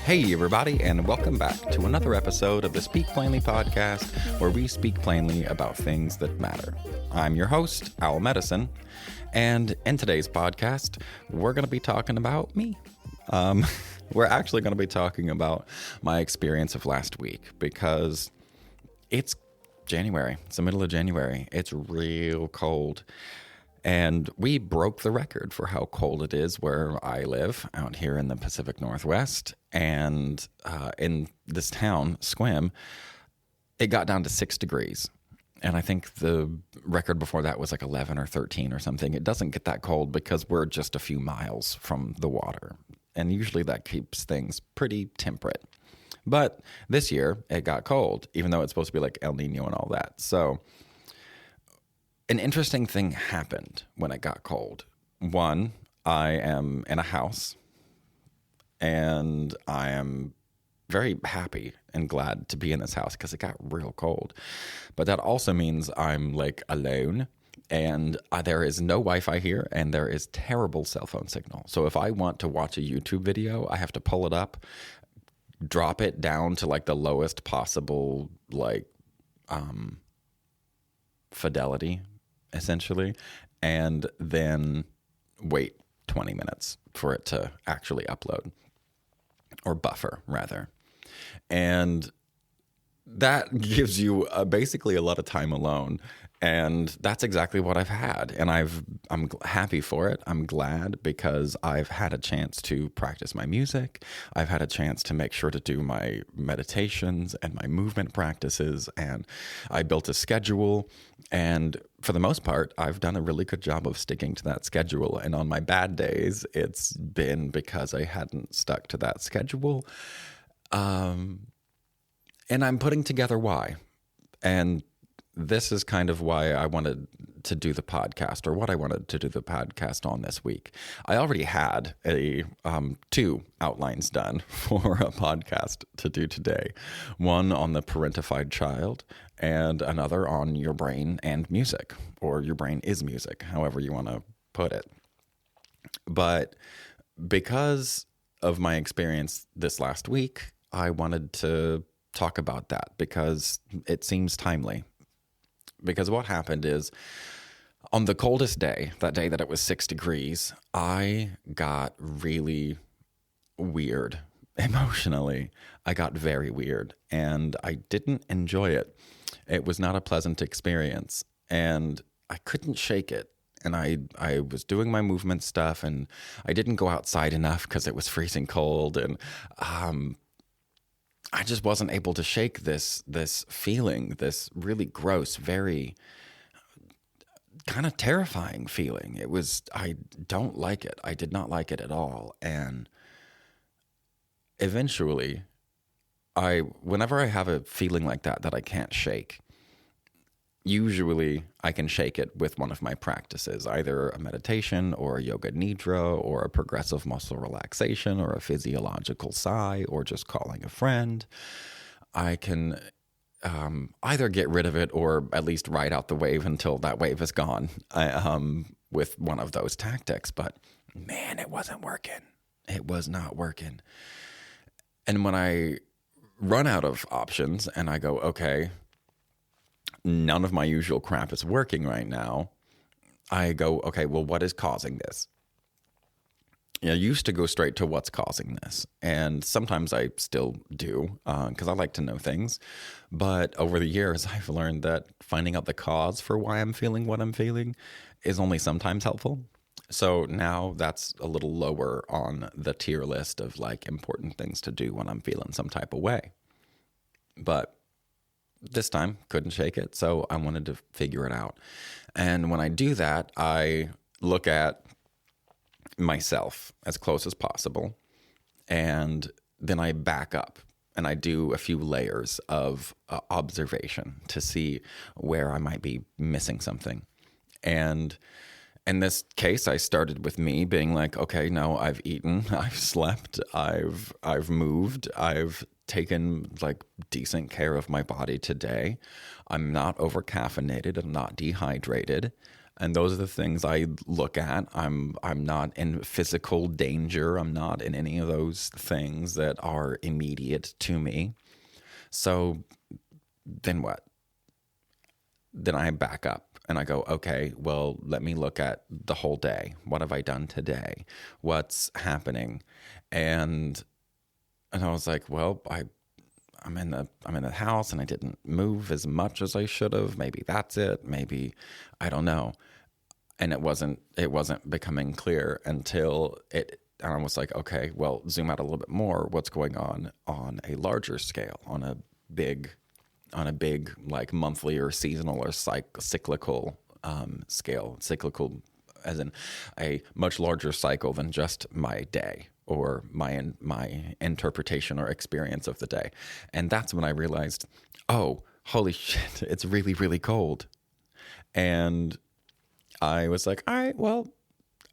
Hey everybody, and welcome back to another episode of the Speak Plainly podcast, where we speak plainly about things that matter. I'm your host, Owl Medicine, and in today's podcast, we're going to be talking about me. We're actually going to be talking about my experience of last week, because it's January. It's the middle of January. It's real cold. And we broke the record for how cold it is where I live out here in the Pacific Northwest. And in this town, Sequim, it got down to 6 degrees. And I think the record before that was like 11 or 13 or something. It doesn't get that cold because we're just a few miles from the water. And usually that keeps things pretty temperate. But this year, it got cold, even though it's supposed to be like El Nino and all that. So an interesting thing happened when it got cold. One, I am in a house, and I am very happy and glad to be in this house because it got real cold. But that also means I'm like alone, and there is no Wi-Fi here, and there is terrible cell phone signal. So if I want to watch a YouTube video, I have to pull it up, drop it down to like the lowest possible like fidelity, essentially, and then wait 20 minutes for it to actually upload, or buffer rather. And that gives you basically a lot of time alone. And that's exactly what I've had. And I'm happy for it. I'm glad because I've had a chance to practice my music. I've had a chance to make sure to do my meditations and my movement practices. And I built a schedule. And for the most part, I've done a really good job of sticking to that schedule. And on my bad days, it's been because I hadn't stuck to that schedule. And I'm putting together why. And this is kind of why I wanted to do the podcast, or what I wanted to do the podcast on this week. I already had 2 outlines done for a podcast to do today. One on the parentified child, and another on your brain and music, or your brain is music, however you want to put it. But because of my experience this last week, I wanted to talk about that because it seems timely. Because what happened is, on the coldest day, that day that it was 6 degrees, I got really weird emotionally. I got very weird, and I didn't enjoy it. It was not a pleasant experience, and I couldn't shake it. And I was doing my movement stuff, and I didn't go outside enough because it was freezing cold, and I just wasn't able to shake this feeling, this really gross, very kind of terrifying feeling. I don't like it. I did not like it at all. And eventually, whenever I have a feeling like that I can't shake, usually I can shake it with one of my practices, either a meditation or a yoga nidra or a progressive muscle relaxation or a physiological sigh or just calling a friend. I can either get rid of it or at least ride out the wave until that wave is gone with one of those tactics. But man, it wasn't working. It was not working. And when I run out of options and I go, okay, none of my usual crap is working right now, I go, okay, well, what is causing this? I used to go straight to what's causing this. And sometimes I still do because I like to know things. But over the years, I've learned that finding out the cause for why I'm feeling what I'm feeling is only sometimes helpful. So now that's a little lower on the tier list of like important things to do when I'm feeling some type of way. But this time, couldn't shake it, so I wanted to figure it out. And when I do that, I look at myself as close as possible, and then I back up and I do a few layers of observation to see where I might be missing something. And in this case, I started with me being like, okay, no, I've eaten, I've slept, I've moved, I've taken like decent care of my body today. I'm not over caffeinated, I'm not dehydrated. And those are the things I look at. I'm not in physical danger. I'm not in any of those things that are immediate to me. So then what? Then I back up and I go, okay, well, let me look at the whole day. What have I done today? What's happening? And I was like, well, I'm in the house and I didn't move as much as I should have. Maybe that's it. Maybe I don't know. And it wasn't becoming clear until and I was like, okay, well, zoom out a little bit more. What's going on a larger scale, on a big like monthly or seasonal or cyclical scale, cyclical as in a much larger cycle than just my day or my interpretation or experience of the day. And that's when I realized, oh, holy shit, it's really, really cold. And I was like, all right, well,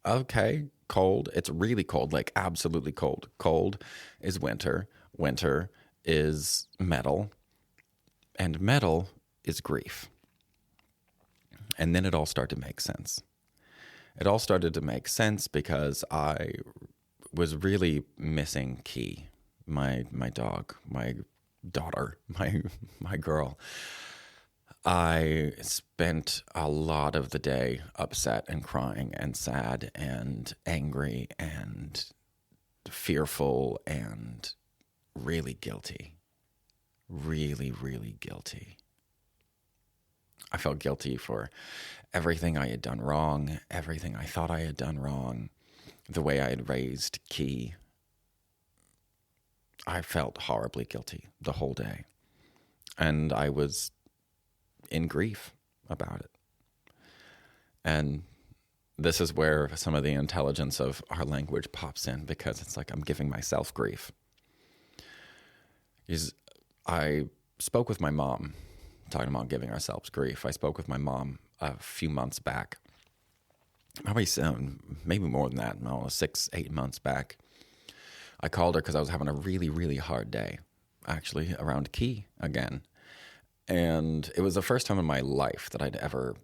okay, cold. It's really cold, like absolutely cold. Cold is winter. Winter is metal. And metal is grief. And then it all started to make sense. It all started to make sense because I was really missing Key, my dog, my daughter, my girl. I spent a lot of the day upset and crying and sad and angry and fearful and really guilty. Really, really guilty. I felt guilty for everything I had done wrong, everything I thought I had done wrong, the way I had raised Key. I felt horribly guilty the whole day. And I was in grief about it. And this is where some of the intelligence of our language pops in, because it's like I'm giving myself grief. I spoke with my mom, talking about giving ourselves grief. I spoke with my mom a few months back, probably maybe more than that, 6-8 months back. I called her because I was having a really, really hard day, actually, around Key again. And it was the first time in my life that I'd ever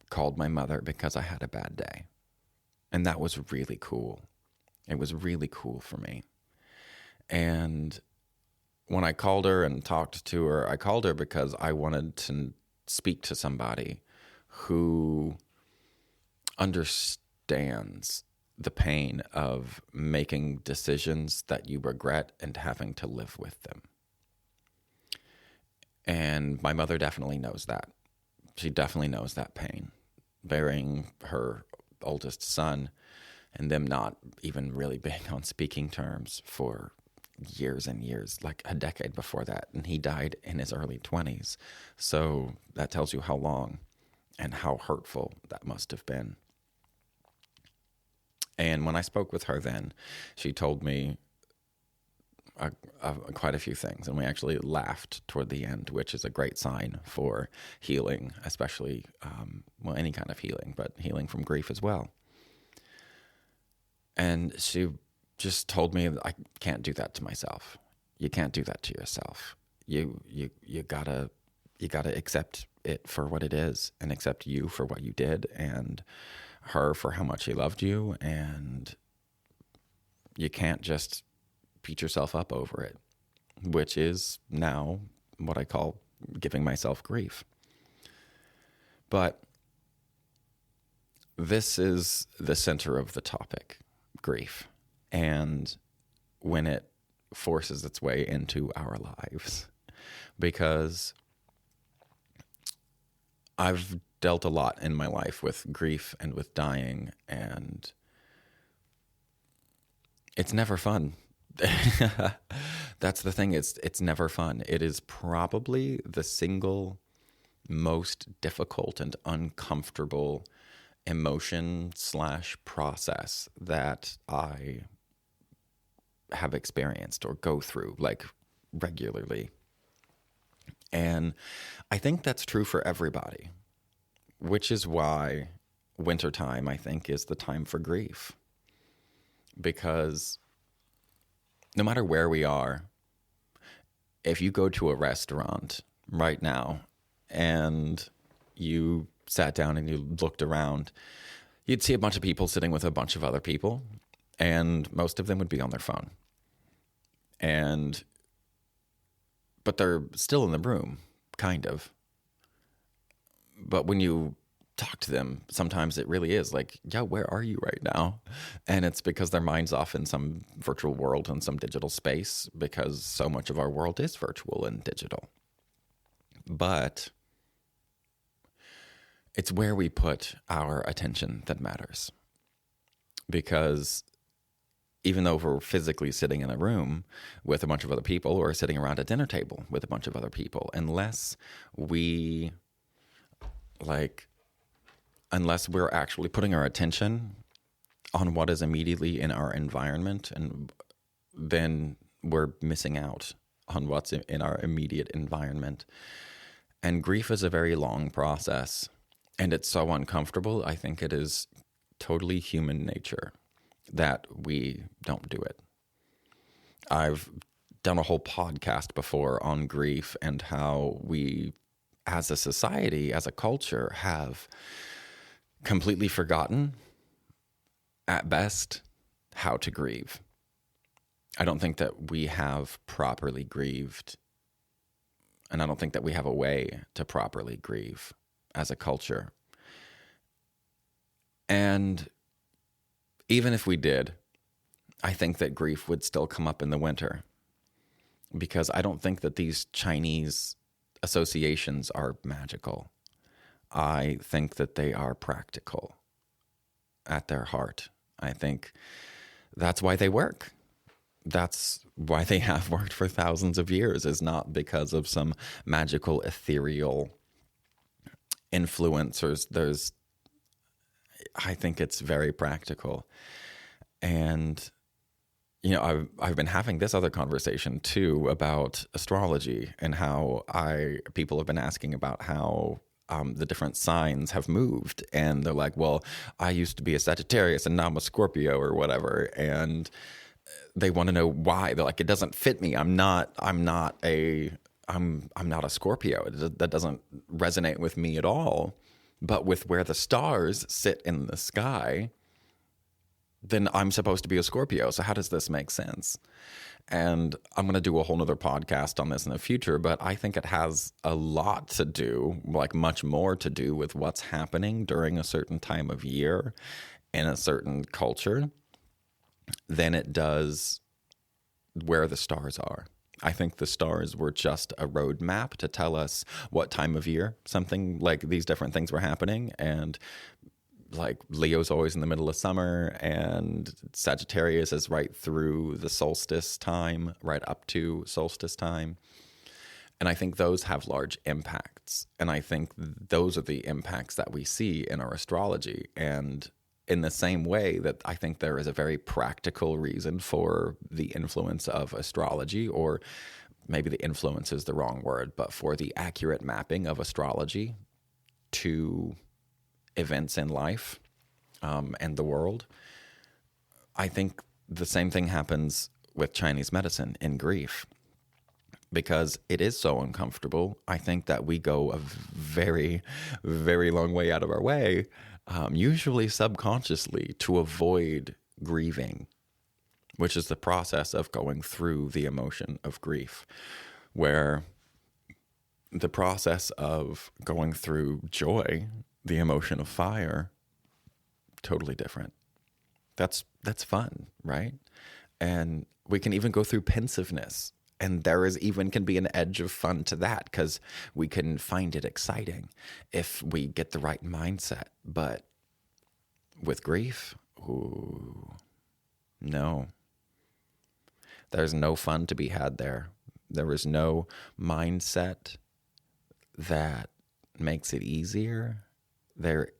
called my mother because I had a bad day. And that was really cool. It was really cool for me. And when I called her and talked to her, I called her because I wanted to speak to somebody who understands the pain of making decisions that you regret and having to live with them. And my mother definitely knows that. She definitely knows that pain. Burying her oldest son and them not even really being on speaking terms for years and years, like a decade before that. And he died in his early 20s. So that tells you how long and how hurtful that must have been. And when I spoke with her then, she told me quite a few things. And we actually laughed toward the end, which is a great sign for healing, especially, any kind of healing, but healing from grief as well. And she just told me that I can't do that to myself. You can't do that to yourself. You gotta accept it for what it is, and accept you for what you did, and her for how much she loved you, and you can't just beat yourself up over it, which is now what I call giving myself grief. But this is the center of the topic, grief. And when it forces its way into our lives, because I've dealt a lot in my life with grief and with dying, and it's never fun. That's the thing. It's never fun. It is probably the single most difficult and uncomfortable emotion / process that I have experienced or go through, like regularly. And I think that's true for everybody, which is why wintertime, I think, is the time for grief. Because no matter where we are, if you go to a restaurant right now and you sat down and you looked around, you'd see a bunch of people sitting with a bunch of other people, and most of them would be on their phone. But they're still in the room, kind of. But when you talk to them, sometimes it really is like, yeah, where are you right now? And it's because their mind's off in some virtual world and some digital space, because so much of our world is virtual and digital. But it's where we put our attention that matters. Because even though we're physically sitting in a room with a bunch of other people, or sitting around a dinner table with a bunch of other people, unless we're actually putting our attention on what is immediately in our environment, and then we're missing out on what's in our immediate environment. And grief is a very long process, and it's so uncomfortable. I think it is totally human nature that we don't do it. I've done a whole podcast before on grief and how we, as a society, as a culture, have completely forgotten, at best, how to grieve. I don't think that we have properly grieved, and I don't think that we have a way to properly grieve as a culture. And even if we did, I think that grief would still come up in the winter, because I don't think that these Chinese associations are magical. I think that they are practical at their heart. I think that's why they work. That's why they have worked for thousands of years, is not because of some magical, ethereal influencers. I think it's very practical. And, I've been having this other conversation too about astrology, and how people have been asking about how the different signs have moved. And they're like, well, I used to be a Sagittarius and now I'm a Scorpio or whatever. And they want to know why. They're like, it doesn't fit me. I'm not a Scorpio. That doesn't resonate with me at all. But with where the stars sit in the sky, then I'm supposed to be a Scorpio. So how does this make sense? And I'm going to do a whole nother podcast on this in the future, but I think it has a lot to do, like much more to do, with what's happening during a certain time of year in a certain culture than it does where the stars are. I think the stars were just a roadmap to tell us what time of year something like these different things were happening. And like Leo's always in the middle of summer, and Sagittarius is right through the solstice time, right up to solstice time. And I think those have large impacts. And I think those are the impacts that we see in our astrology. And in the same way that I think there is a very practical reason for the influence of astrology, or maybe the influence is the wrong word, but for the accurate mapping of astrology to events in life and the world, I think the same thing happens with Chinese medicine in grief, because it is so uncomfortable. I think that we go a very, very long way out of our way, usually subconsciously, to avoid grieving, which is the process of going through the emotion of grief, where the process of going through joy, the emotion of fire, totally different. That's fun, right? And we can even go through pensiveness, and there is even can be an edge of fun to that, because we can find it exciting if we get the right mindset. But with grief, ooh, no. There's no fun to be had there. There is no mindset that makes it easier. There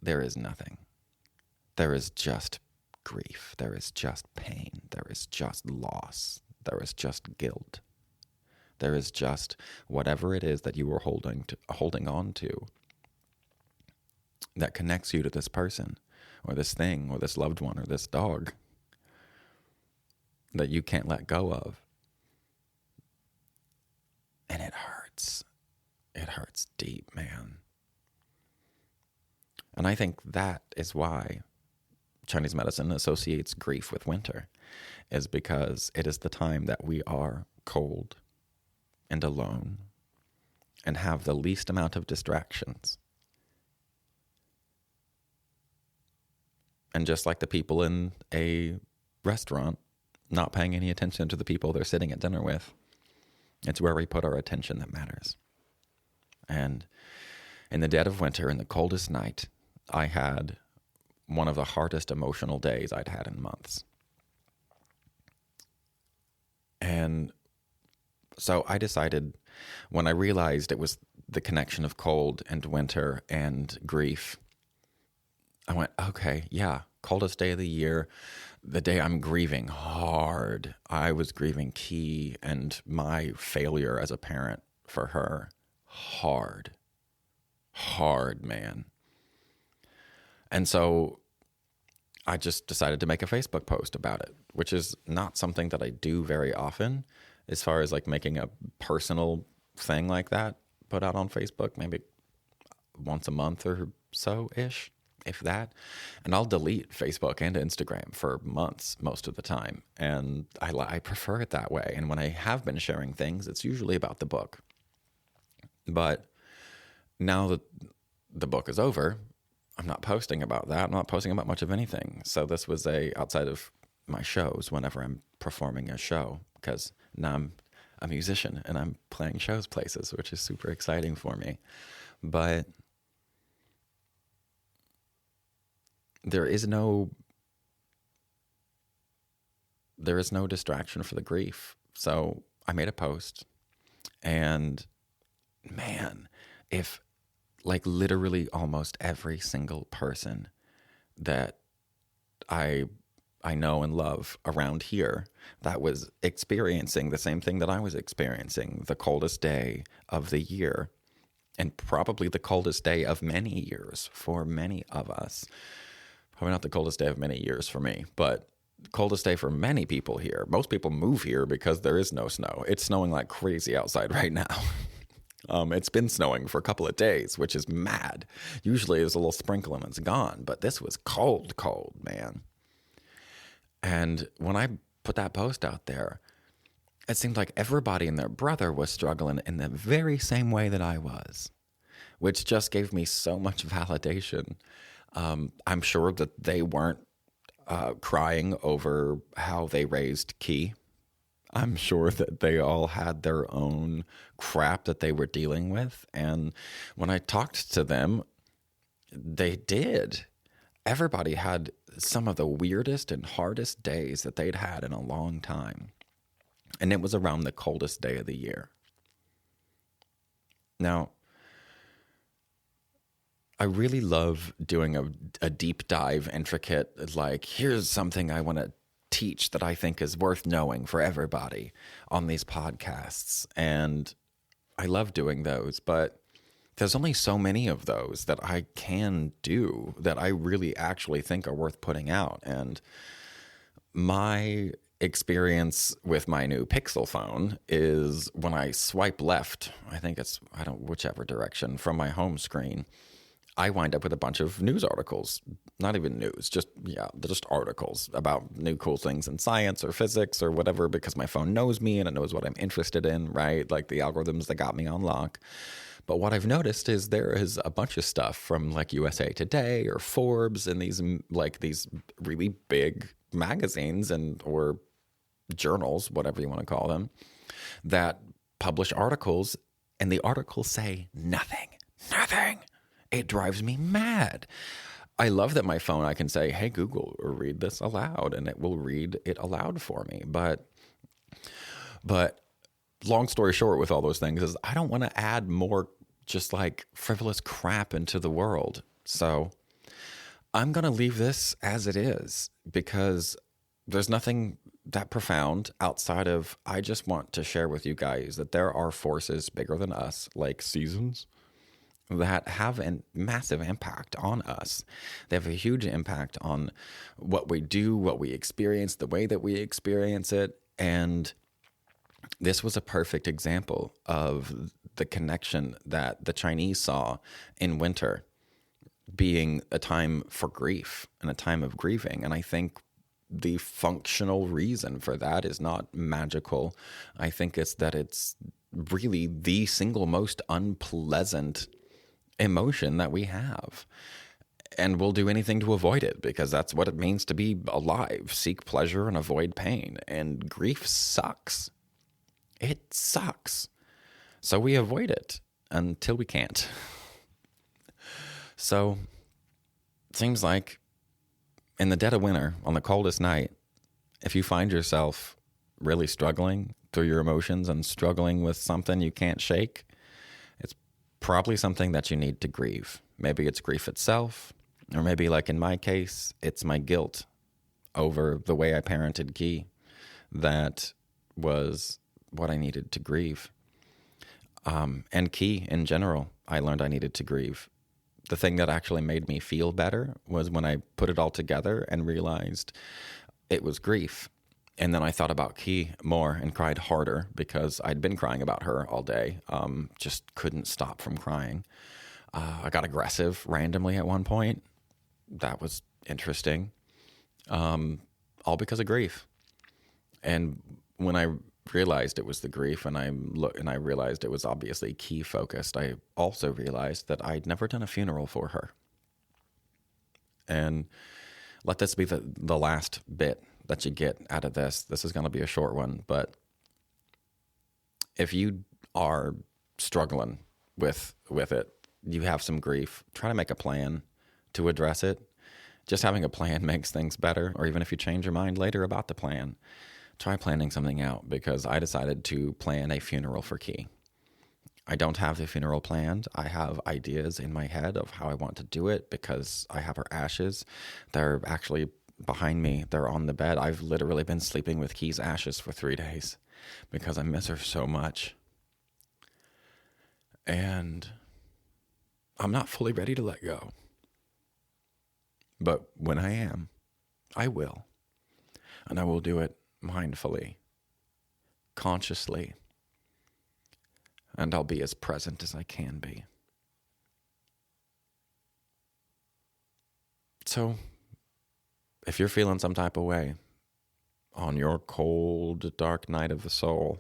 is nothing. There is just grief. There is just pain. There is just loss. There is just guilt. There is just whatever it is that you are holding on to that connects you to this person or this thing or this loved one or this dog that you can't let go of. And it hurts. It hurts deep, man. And I think that is why Chinese medicine associates grief with winter, is because it is the time that we are cold and alone and have the least amount of distractions. And just like the people in a restaurant not paying any attention to the people they're sitting at dinner with, it's where we put our attention that matters. And in the dead of winter, in the coldest night, I had one of the hardest emotional days I'd had in months. And so I decided, when I realized it was the connection of cold and winter and grief, I went, okay, yeah, coldest day of the year, the day I'm grieving hard. I was grieving Key and my failure as a parent for her. Hard, man. And so I just decided to make a Facebook post about it, which is not something that I do very often, as far as like making a personal thing like that put out on Facebook, maybe once a month or so-ish, if that. And I'll delete Facebook and Instagram for months most of the time. And I prefer it that way. And when I have been sharing things, it's usually about the book. But now that the book is over, I'm not posting about that. I'm not posting about much of anything. So this was outside of my shows, whenever I'm performing a show, because now I'm a musician and I'm playing shows places, which is super exciting for me. But there is no distraction for the grief. So I made a post, and man, if like literally almost every single person that I know and love around here that was experiencing the same thing that I was experiencing, the coldest day of the year, and probably the coldest day of many years for many of us. Probably not the coldest day of many years for me, but coldest day for many people here. Most people move here because there is no snow. It's snowing like crazy outside right now. It's been snowing for a couple of days, which is mad. Usually there's a little sprinkle and it's gone, but this was cold, man. And when I put that post out there, it seemed like everybody and their brother was struggling in the very same way that I was, which just gave me so much validation. I'm sure that they weren't crying over how they raised Key. I'm sure that they all had their own crap that they were dealing with. And when I talked to them, they did. Everybody had some of the weirdest and hardest days that they'd had in a long time. And it was around the coldest day of the year. Now, I really love doing a deep dive, intricate, like, here's something I want to teach that I think is worth knowing for everybody on these podcasts. And I love doing those, but there's only so many of those that I can do that I really actually think are worth putting out. And my experience with my new Pixel phone is when I swipe left, whichever direction from my home screen, I wind up with a bunch of news articles, not even news, just articles about new cool things in science or physics or whatever, because my phone knows me and it knows what I'm interested in, right? Like the algorithms that got me on lock. But what I've noticed is there is a bunch of stuff from like USA Today or Forbes and these really big magazines or journals, whatever you want to call them, that publish articles, and the articles say nothing. It drives me mad. I love that my phone, I can say, hey, Google, read this aloud, and it will read it aloud for me. But long story short with all those things is I don't want to add more just like frivolous crap into the world. So I'm going to leave this as it is because there's nothing that profound outside of, I just want to share with you guys that there are forces bigger than us, like seasons, that have a massive impact on us. They have a huge impact on what we do, what we experience, the way that we experience it. And this was a perfect example of the connection that the Chinese saw in winter being a time for grief and a time of grieving. And I think the functional reason for that is not magical. I think it's that it's really the single most unpleasant emotion that we have. And we'll do anything to avoid it because that's what it means to be alive. Seek pleasure and avoid pain. And grief sucks. It sucks. So we avoid it until we can't. So it seems like in the dead of winter, on the coldest night, if you find yourself really struggling through your emotions and struggling with something you can't shake, it's probably something that you need to grieve. Maybe it's grief itself, or maybe, like in my case, it's my guilt over the way I parented Key. That was what I needed to grieve. And Key in general, I learned I needed to grieve. The thing that actually made me feel better was when I put it all together and realized it was grief. And then I thought about Key more and cried harder because I'd been crying about her all day. Just couldn't stop from crying. I got aggressive randomly at one point. That was interesting. All because of grief. And when I realized it was the grief and I realized it was obviously Key focused, I also realized that I'd never done a funeral for her. And let this be the last bit that you get out of this. This is going to be a short one, but if you are struggling with it, you have some grief, try to make a plan to address it. Just having a plan makes things better, or even if you change your mind later about the plan, try planning something out, because I decided to plan a funeral for Key. I don't have the funeral planned. I have ideas in my head of how I want to do it because I have her ashes. They're actually behind me. They're on the bed. I've literally been sleeping with Key's ashes for 3 days because I miss her so much. And I'm not fully ready to let go. But when I am, I will. And I will do it mindfully, consciously, and I'll be as present as I can be. So, if you're feeling some type of way on your cold, dark night of the soul,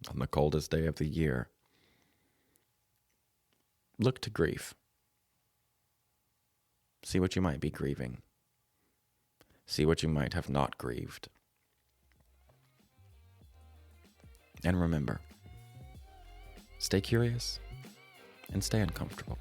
on the coldest day of the year, look to grief. See what you might be grieving. See what you might have not grieved. And remember, stay curious and stay uncomfortable.